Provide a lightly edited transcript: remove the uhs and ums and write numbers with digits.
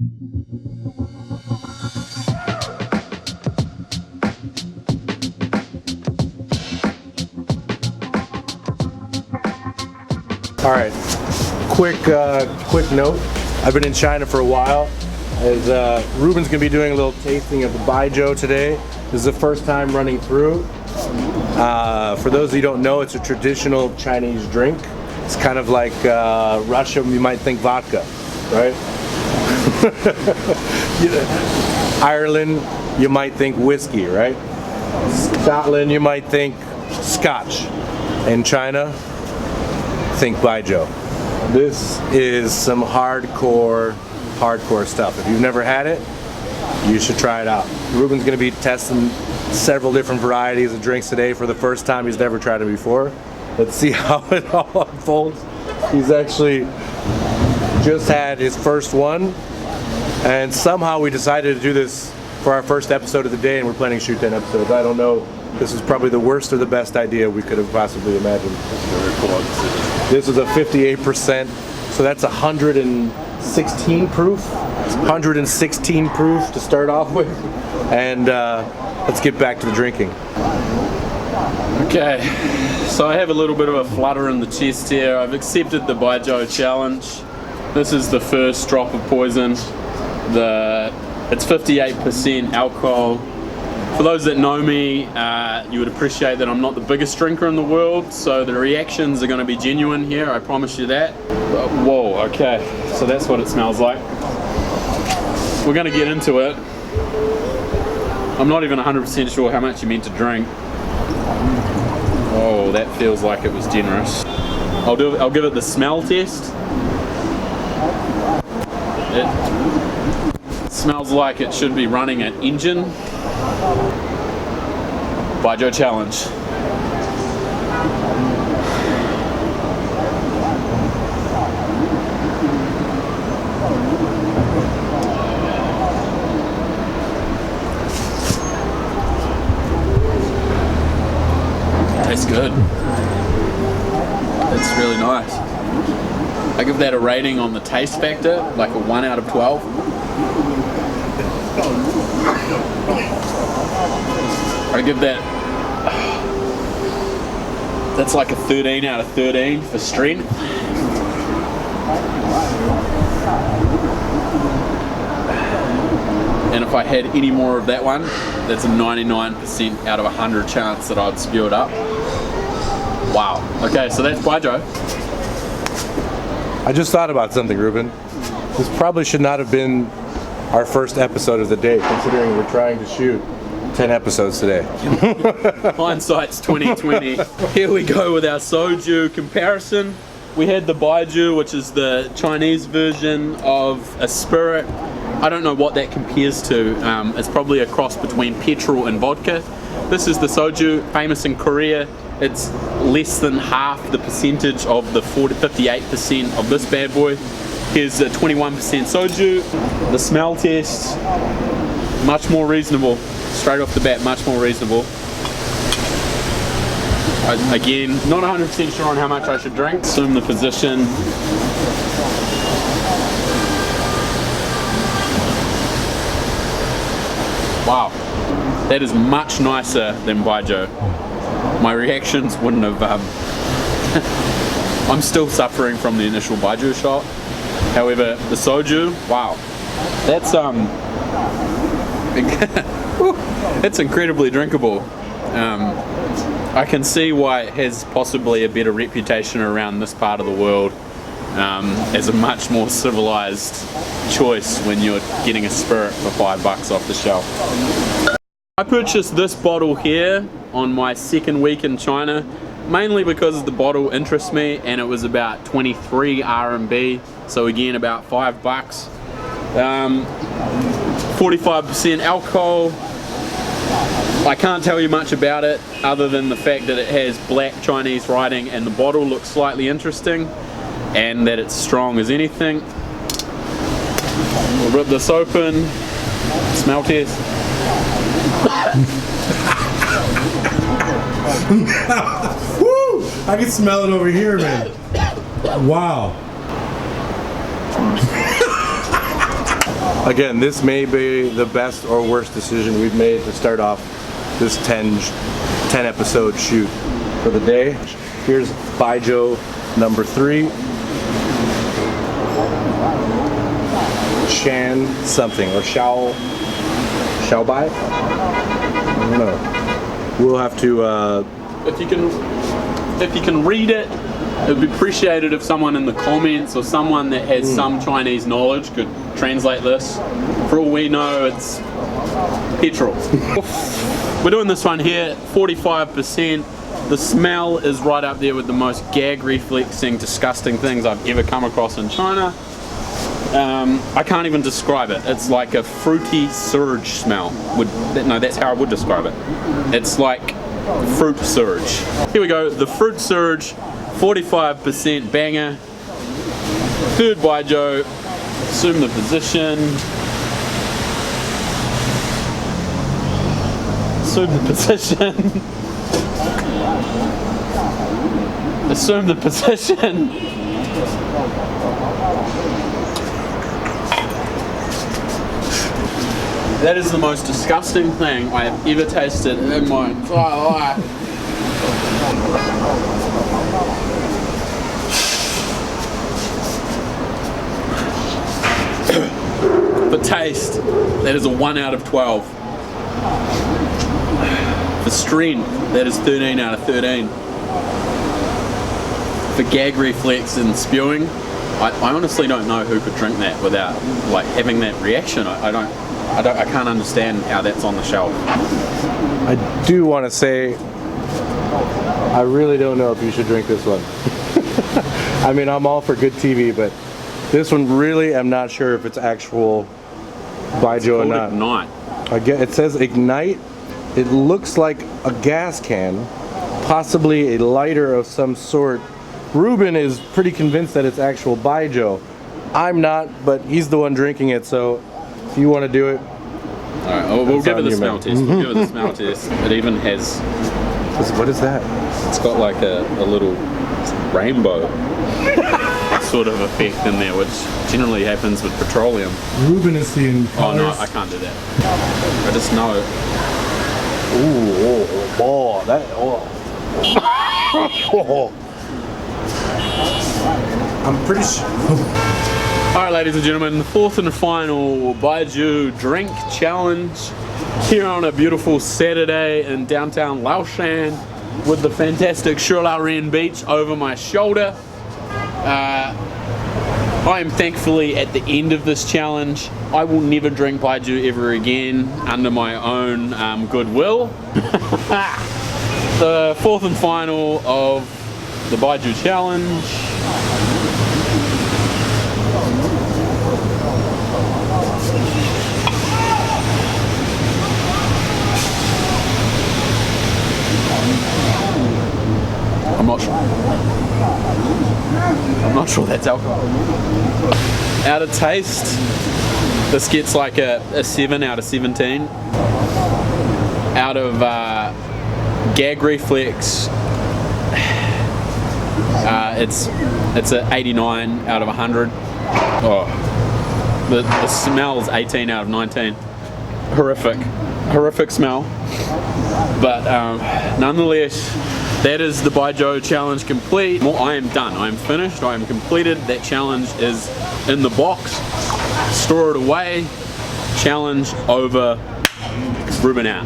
All right, quick note. I've been in China for a while. As Ruben's gonna be doing a little tasting of the Baijiu today. This is the first time running through. For those of you who don't know, it's a traditional Chinese drink. It's kind of like Russia, you might think vodka, right? Ireland, you might think whiskey, right? Scotland, you might think scotch. In China, think Baiju. This is some hardcore stuff. If you've never had it, you should try it out. Ruben's going to be testing several different varieties of drinks today for the first time. He's never tried it before. Let's see how it all unfolds. He's actually just had his first one, and somehow we decided to do this for our first episode of the day, and we're planning to shoot 10 episodes. I don't know. This is probably the worst or the best idea we could have possibly imagined. This is a 58%, so that's 116 proof. 116 proof to start off with, and let's get back to the drinking. Okay, so I have a little bit of a flutter in the chest here. I've accepted the Baijiu challenge. This is the first drop of poison. It's 58% alcohol. For those that know me, you would appreciate that I'm not the biggest drinker in the world, so the reactions are going to be genuine here, I promise you that. Whoa, okay, so that's what it smells like. We're going to get into it. I'm not even 100% sure how much you meant to drink. Oh, that feels like it was generous. I'll give it the smell test. It smells like it should be running an engine. Baiju challenge. Tastes good. It's really nice. I give that a rating on the taste factor, like a 1 out of 12. I give that's like a 13 out of 13 for strength. And if I had any more of that one, that's a 99% out of 100 chance that I'd spew it up. Wow. Okay, so that's Baiju. I just thought about something, Ruben. This probably should not have been our first episode of the day, considering we're trying to shoot 10 episodes today. Hindsight's 2020. Here we go with our soju comparison. We had the Baijiu, which is the Chinese version of a spirit. I don't know what that compares to. It's probably a cross between petrol and vodka. This is the soju, famous in Korea. It's less than half the percentage of the 58% of this bad boy. Here's a 21% soju. The smell test, much more reasonable. Straight off the bat, much more reasonable. Again, not 100% sure on how much I should drink. Assume the position. Wow, that is much nicer than Baiju. My reactions wouldn't have, I'm still suffering from the initial Baiju shot. However, the soju, wow, that's it's incredibly drinkable. I can see why it has possibly a better reputation around this part of the world as a much more civilized choice when you're getting a spirit for $5 off the shelf. I purchased this bottle here on my second week in China, mainly because the bottle interests me, and it was about 23 RMB, so again about $5. 45% alcohol. I can't tell you much about it other than the fact that it has black Chinese writing and the bottle looks slightly interesting, and that it's strong as anything. We'll rip this open, smell test. Woo! I can smell it over here, man. Wow. Again, this may be the best or worst decision we've made to start off this 10 episode shoot for the day. Here's Baijiu number 3. Shan something, or Xiao Bai? I don't know. We'll have to If you can read it, it would be appreciated if someone in the comments or someone that has some Chinese knowledge could translate this. For all we know, it's petrol. We're doing this one here, 45%. The smell is right up there with the most gag reflexing, disgusting things I've ever come across in China. I can't even describe it. It's like a fruity surge smell. No, that's how I would describe it. It's like fruit surge. Here we go, the fruit surge, 45% banger. Third Baijiu, assume the position. Assume the position. Assume the position. That is the most disgusting thing I have ever tasted in my entire life. For taste, that is a 1 out of 12. For strength, that is 13 out of 13. For gag reflex and spewing, I honestly don't know who could drink that without like having that reaction. I can't understand how that's on the shelf. I do want to say, I really don't know if you should drink this one. I mean, I'm all for good TV, but this one really, I'm not sure if it's actual Baijiu or not. Ignite. It says Ignite. It looks like a gas can, possibly a lighter of some sort. Ruben is pretty convinced that it's actual Baijiu. I'm not, but he's the one drinking it, so if you want to do it. Alright, we'll give it the smell test. We'll give it the smell test. It even has... What is that? It's got like a little rainbow sort of effect in there, which generally happens with petroleum. Ruben is seeing Oh no, colors. I can't do that. I just know. I'm pretty sure. Alright, ladies and gentlemen, the fourth and final Baijiu drink challenge here on a beautiful Saturday in downtown Laoshan with the fantastic Shularen Beach over my shoulder. I am thankfully at the end of this challenge. I will never drink Baijiu ever again under my own goodwill. The fourth and final of the Baijiu challenge. I'm not sure that's alcohol. Out of taste, this gets like a 7 out of 17. Out of gag reflex, it's a 89 out of 100. Oh, the smell is 18 out of 19. Horrific smell. But nonetheless, that is the Baijiu challenge complete. Well, I am done. I am finished. I am completed. That challenge is in the box. Store it away. Challenge over. Ruben out.